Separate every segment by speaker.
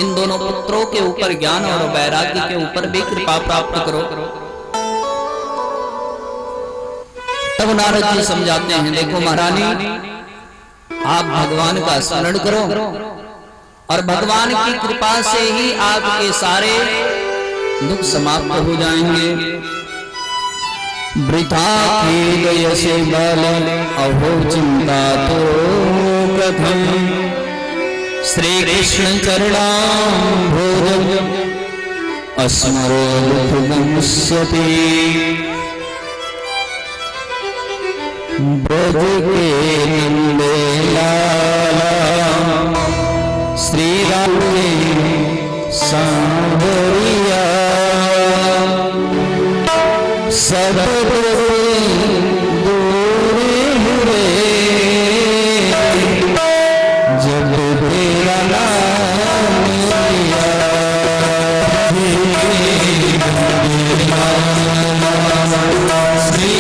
Speaker 1: इन दोनों पुत्रों के ऊपर ज्ञान और वैराग्य के ऊपर भी कृपा प्राप्त करो। तब नारद जी समझाते हैं, देखो महारानी, आप भगवान का स्मरण करो और भगवान की कृपा से ही आपके सारे दुख समाप्त हो जाएंगे। वृथा खेल से बल अहो चिंता तो कथम, श्री कृष्ण चरणाम्भोज अस्मरो दुःखगंस्यति। ब्रज के नंदे लाला श्री राम के सांवरिया, सब दूर हुए जब तेरा नाम लिया। श्री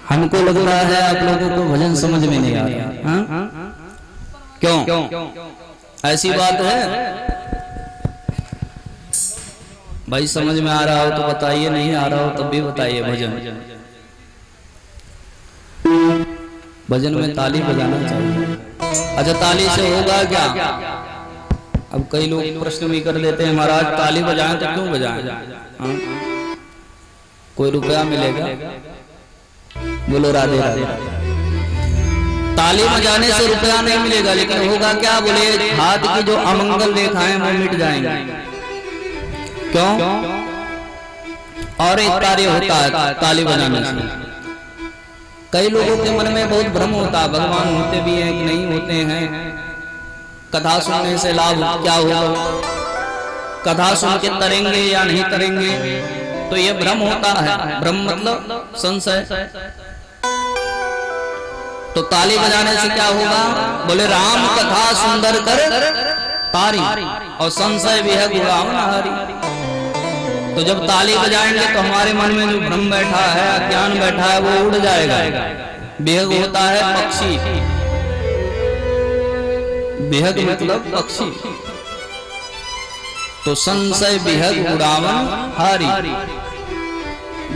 Speaker 1: हमको लगता है आप लोगों को भजन समझ में नहीं आ रहा। हाँ? क्यों? ऐसी बात है भाई, समझ में आ रहा हो तो बताइए, नहीं आ रहा हो तब भी बताइए। भजन में ताली बजाना चाहिए। अच्छा, ताली से होगा क्या? अब कई लोग प्रश्न भी कर देते हैं, महाराज ताली बजाएं तो क्यों बजाएं? हाँ? कोई रुपया मिलेगा? बोलो राधे राधे। ताली बजाने से रुपया नहीं मिलेगा, लेकिन होगा क्या? बोले हाथ की जो अमंगल रेखाएं वो मिट जाएंगे। क्यों? और एक कार्य होता है ताली बजाने से। कई लोगों के मन में बहुत भ्रम होता है, भगवान होते भी हैं कि नहीं होते हैं, कथा सुनने से लाभ क्या होगा, कथा सुन के तरेंगे या नहीं तरेंगे, तो ये भ्रम होता है। भ्रम मतलब संशय। तो ताली बजाने से क्या होगा? बोले राम कथा सुंदर कर तारी और संशय भी है गुलाम नहारी। तो जब ताली बजाएंगे तो हमारे मन में जो भ्रम बैठा है, अज्ञान बैठा है, वो उड़ जाएगा। बेहग होता है पक्षी, बेहग मतलब पक्षी। तो संशय बेहग उड़ावन हारी।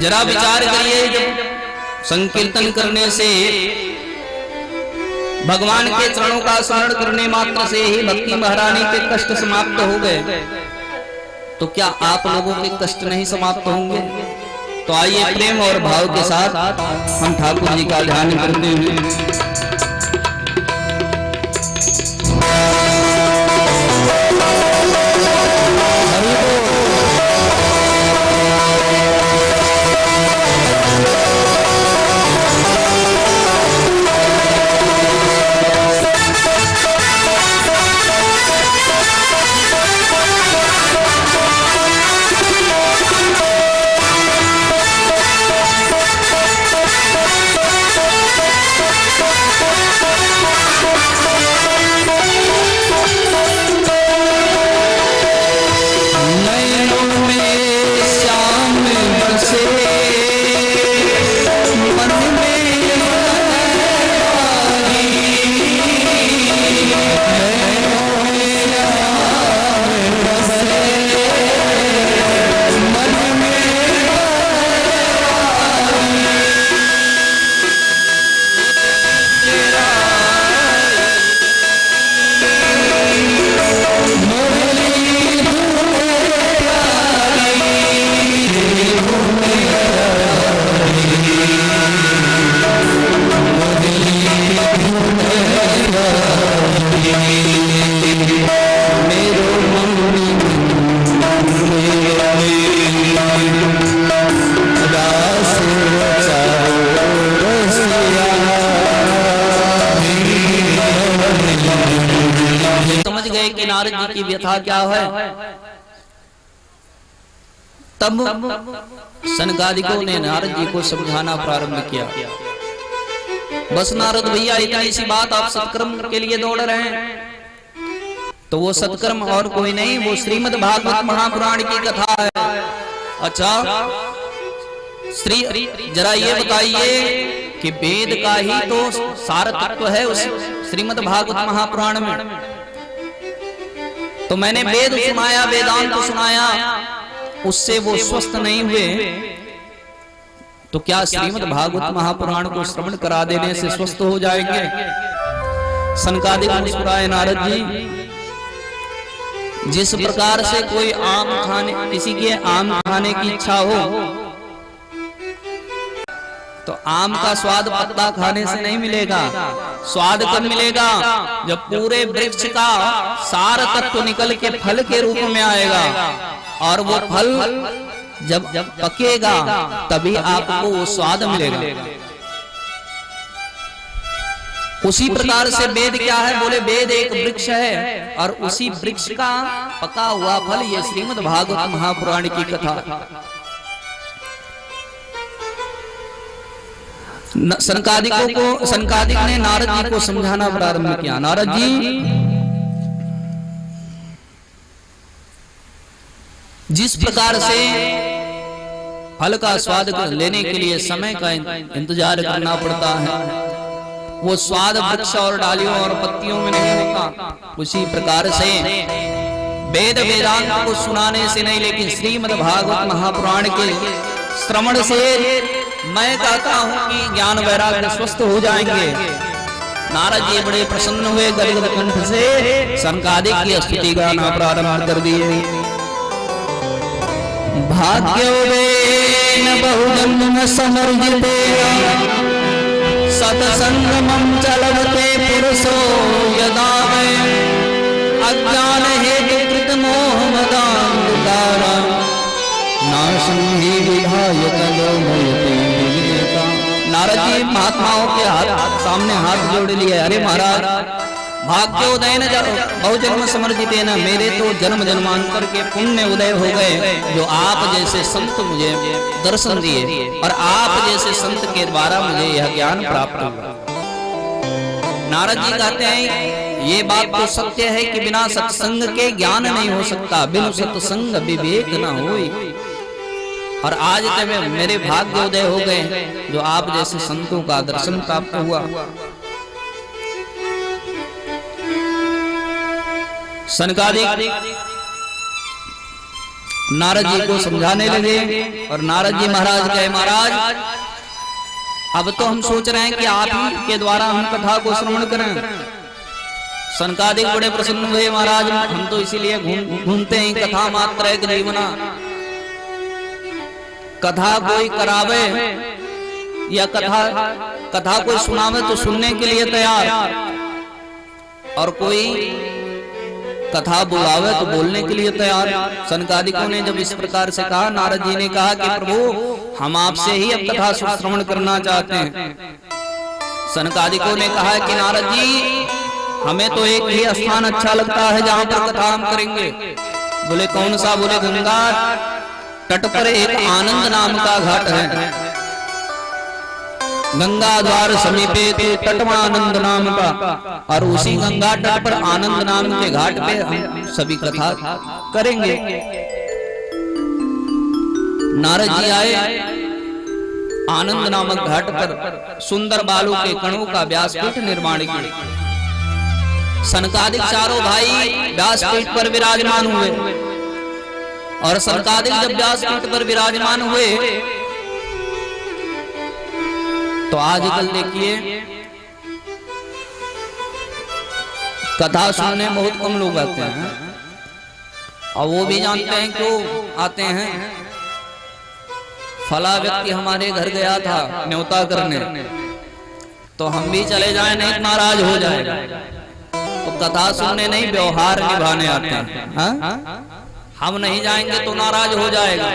Speaker 1: जरा विचार करिए, जब संकीर्तन करने से, भगवान के चरणों का स्मरण करने मात्र से ही भक्ति महारानी के कष्ट समाप्त हो गए, तो क्या आप लोगों के कष्ट नहीं समाप्त होंगे? तो आइए प्रेम और भाव के साथ हम ठाकुर जी का ध्यान करते हैं। नारद जी की व्यथा क्या है? तब सनकादिकों ने नारद जी को समझाना प्रारंभ किया। बस नारद भैया, इतनी सी बात, आप सत्कर्म के लिए दौड़ रहे हैं, तो वो सत्कर्म और कोई नहीं, वो श्रीमद् भागवत महापुराण की कथा है। अच्छा, जरा ये बताइए कि वेद का ही तो सार तत्व है उस श्रीमद् भागवत महापुराण में। तो मैंने वेद सुनाया, वेदांत सुनाया, उससे वो स्वस्थ नहीं हुए, तो क्या श्रीमद् भागवत महापुराण को श्रवण करा देने से स्वस्थ हो जाएंगे? सनकादिक मुस्कुराए नारद जी। जिस प्रकार से कोई आम खाने, किसी के आम खाने की इच्छा हो, तो आम का स्वाद पत्ता खाने से नहीं मिलेगा। स्वाद कब मिलेगा? जब पूरे वृक्ष का सार तत्व निकल के फल के रूप में आएगा, और वो फल जब पकेगा तभी आपको वो स्वाद मिलेगा। उसी प्रकार से वेद क्या है? बोले वेद एक वृक्ष है, और उसी वृक्ष का पका हुआ फल ये श्रीमद् भागवत महापुराण की कथा। सनकादिक ने नारद जी को समझाना प्रारंभ किया। नारद जी, जिस प्रकार से फल का स्वाद लेने के लिए समय का इंतजार करना पड़ता है। वो स्वाद वृक्ष और डालियों और पत्तियों में नहीं होता। उसी प्रकार से वेद वेदांत को सुनाने से नहीं, लेकिन श्रीमद् भागवत महापुराण के श्रवण से मैं कहता हूं कि ज्ञान वैराग्य स्वस्थ हो जाएंगे। नारद जी बड़े प्रसन्न हुए, गदगद कंठ से सनकादिक की स्तुति गाना प्रारंभ कर दिए। भाग्योदयेन बहुजन्म समर्जितेन सत्संगमं च लभते पुरुषो यदा वै अज्ञान हेतु कृत मोह मदान्धकारं नाशं हि विधाय तदो भयते विवेका। नारद जी महात्माओं के सामने हाथ जोड़ लिए। अरे महाराज, भाग्योदयन बहुजन्म समर्जितेन, मेरे तो जन्म जन्मांतर के पुण्य उदय हो गए जो आप जैसे संत मुझे दर्शन दिए और आप जैसे संत के द्वारा मुझे यह ज्ञान प्राप्त हुआ। नारद जी कहते हैं ये बात तो सत्य है कि बिना सत्संग के ज्ञान नहीं हो सकता, बिनु सत्संग विवेक न होई। और आज जब मेरे भाग्योदय हो गए जो आप जैसे संतों का दर्शन प्राप्त हुआ। सनकादिक नारद जी को समझाने लगे और नारद जी महाराज कहे, महाराज अब तो हम सोच रहे हैं कि आप ही के द्वारा हम कथा को श्रवण करें। सनकादिक बड़े प्रसन्न हुए, महाराज हम तो इसीलिए घूमते हैं, कथा मात्र एक जीवना। कथा कोई करावे या कथा कोई सुनावे तो सुनने के लिए तैयार, और कोई कथा बुलावे तो बोलने के लिए तैयार। सनकादिकों ने जब इस प्रकार से कहा, नारद जी ने कहा कि प्रभु हम आपसे ही अब कथा श्रवण करना चाहते हैं। सनकादिकों ने कहा कि नारद जी हमें तो एक ही स्थान अच्छा लगता है जहां पर कथा हम करेंगे। बोले कौन सा? बोले गंगा तट पर एक आनंद नाम का घाट है, गंगा द्वार समीपे तटवानंद नाम का, और उसी गंगा तट पर आनंद नाम के घाट पे हम सभी कथा करेंगे। नारद जी आए आनंद नामक घाट पर, सुंदर बालू के कणों का व्यासपीठ निर्माण किया। सनकादिक चारों भाई व्यासपीठ पर विराजमान हुए, और सनकादिक जब व्यासपीठ पर विराजमान हुए तो आजकल देखिए कथा सुनने बहुत कम लोग आते हैं, और वो भी जानते हैं क्यों आते हैं। फला व्यक्ति हमारे घर गया था न्योता करने, तो हम भी चले जाएं नहीं नाराज हो जाएगा। तो कथा सुनने नहीं, व्यवहार निभाने आते हैं। हाँ? हम नहीं जाएंगे तो नाराज हो जाएगा।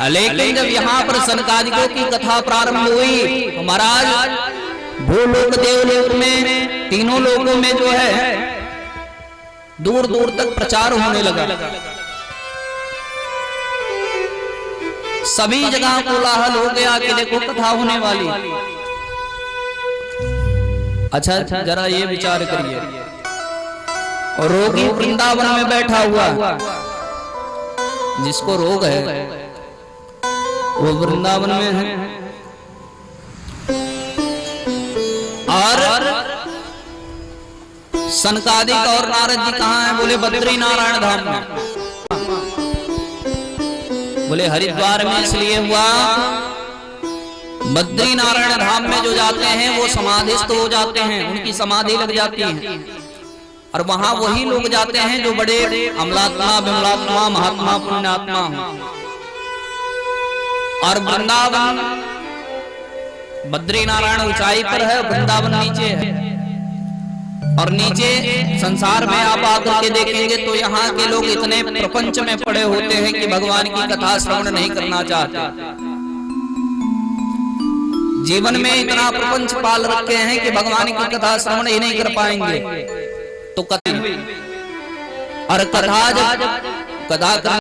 Speaker 1: लेकिन जब यहाँ पर सनकादिकों की कथा प्रारंभ हुई तो महाराज भूलोक देवलोक में तीनों लोगों में जो है दूर दूर तक प्रचार होने लगा। सभी जगह कोलाहल हो गया कि देखो कथा होने वाली। अच्छा जरा ये विचार करिए, और रोगी वृंदावन में बैठा हुआ, जिसको रोग है वो वृंदावन में है, और सनकादिक और नारद जी कहाँ हैं? बोले बद्री नारायण धाम में। बोले हरिद्वार में इसलिए हुआ, बद्री नारायण धाम में जो जाते हैं वो समाधिस्थ हो जाते हैं, उनकी समाधि लग जाती है, और वहां वही लोग जाते हैं जो बड़े अमलात्मा विमलात्मा महात्मा पुण्यात्मा हो। और वृंदावन बद्री नारायण ऊंचाई पर है, वृंदावन नीचे है, और नीचे संसार में आप आकर के देखेंगे तो यहाँ के लोग इतने प्रपंच में पड़े होते हैं कि भगवान की कथा श्रवण नहीं करना चाहते। जीवन में इतना प्रपंच पाल रखे हैं कि भगवान की कथा श्रवण ही नहीं कर पाएंगे। तो कथा और कथा